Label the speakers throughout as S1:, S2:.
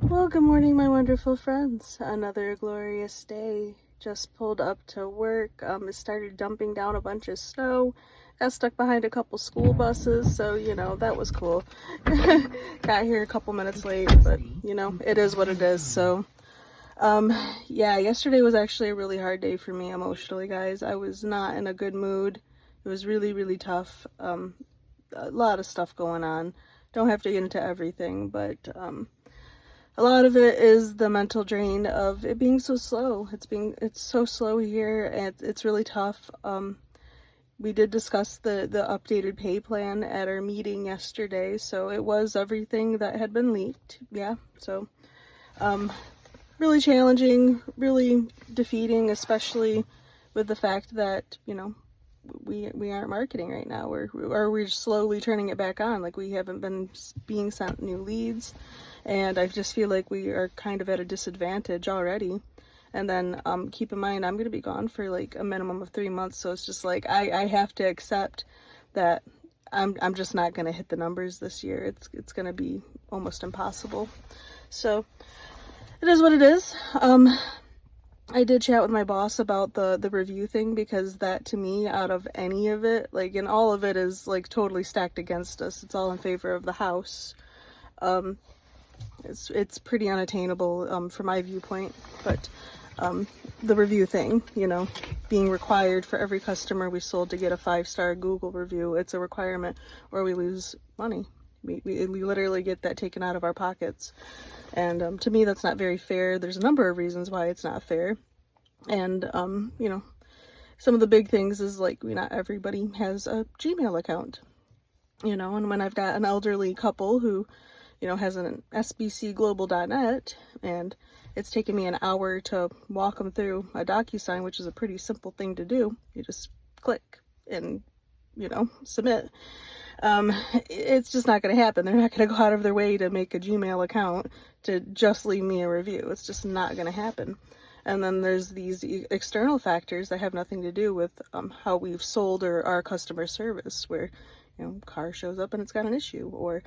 S1: Well, good morning, my wonderful friends. Another glorious day. Just pulled up to work. It started dumping down a bunch of snow. Got stuck behind a couple school buses, so that was cool. Got here a couple minutes late, but it is what it is. So, yeah, yesterday was actually a really hard day for me emotionally, guys. I was not in a good mood. It was really, really tough. A lot of stuff going on. Don't have to get into everything, but a lot of it is the mental drain of it being so slow. It's so slow here, and it's really tough. We did discuss the updated pay plan at our meeting yesterday, so it was everything that had been leaked. Yeah, so really challenging, really defeating, especially with the fact that we aren't marketing right now. We're slowly turning it back on. Like, we haven't been being sent new leads, and I just feel like we are kind of at a disadvantage already. And then keep in mind, I'm going to be gone for like a minimum of 3 months, so it's just like I have to accept that I'm just not going to hit the numbers this year. It's going to be almost impossible. So it is what it is. I did chat with my boss about the review thing, because that, to me, out of any of it, like, and all of it is like totally stacked against us. It's all in favor of the house. It's pretty unattainable from my viewpoint, but the review thing, being required for every customer we sold to get a 5-star Google review, it's a requirement, or we lose money. We literally get that taken out of our pockets. And to me, that's not very fair. There's a number of reasons why it's not fair. And, some of the big things is, like, not everybody has a Gmail account, and when I've got an elderly couple who, has an sbcglobal.net, and it's taken me an hour to walk them through a DocuSign, which is a pretty simple thing to do. You just click and, submit. It's just not going to happen. They're not going to go out of their way to make a Gmail account to just leave me a review. It's just not going to happen. And then there's these external factors that have nothing to do with how we've sold or our customer service, where, car shows up and it's got an issue, or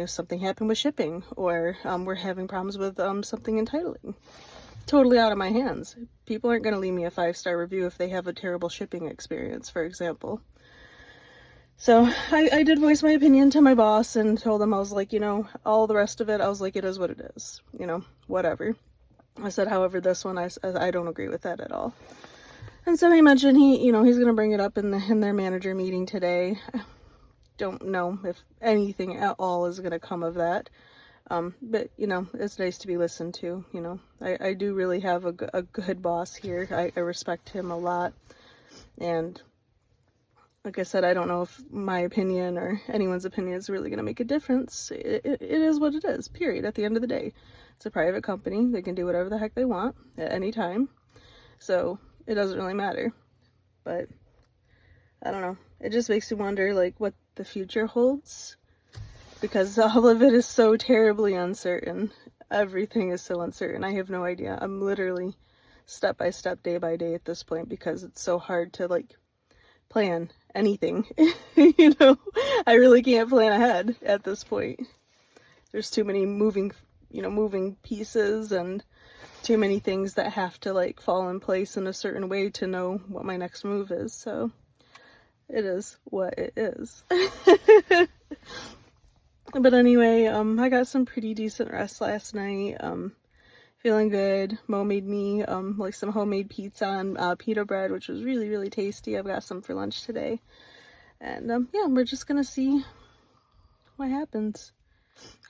S1: something happened with shipping, or we're having problems with something entitling. Totally out of my hands. People aren't going to leave me a 5-star review if they have a terrible shipping experience, for example. So I did voice my opinion to my boss and told him, I was like, all the rest of it, I was like, it is what it is, whatever. I said, however, this one, I don't agree with that at all. And so he mentioned he's going to bring it up in their manager meeting today. I don't know if anything at all is going to come of that. But, it's nice to be listened to. I do really have a good boss here. I respect him a lot. And like I said, I don't know if my opinion or anyone's opinion is really going to make a difference. It is what it is, period. At the end of the day, it's a private company. They can do whatever the heck they want at any time. So it doesn't really matter. But I don't know. It just makes me wonder, like, what the future holds. Because all of it is so terribly uncertain. Everything is so uncertain. I have no idea. I'm literally step by step, day by day at this point, because it's so hard to, like, plan anything. I really can't plan ahead at this point. There's too many moving pieces, and too many things that have to, like, fall in place in a certain way to know what my next move is. So it is what it is. But anyway, I got some pretty decent rest last night. Feeling good. Mo made me like some homemade pizza and pita bread, which was really, really tasty. I've got some for lunch today. And yeah, we're just gonna see what happens.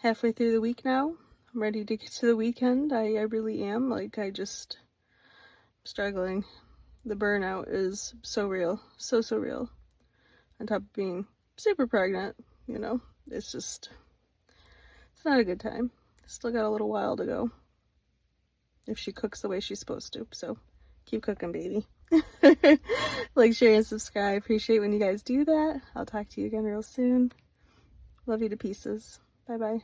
S1: Halfway through the week now. I'm ready to get to the weekend. I really am. Like, struggling. The burnout is so real. So real. On top of being super pregnant, it's not a good time. Still got a little while to go. If she cooks the way she's supposed to. So keep cooking, baby. Like, share, and subscribe. Appreciate when you guys do that. I'll talk to you again real soon. Love you to pieces. Bye-bye.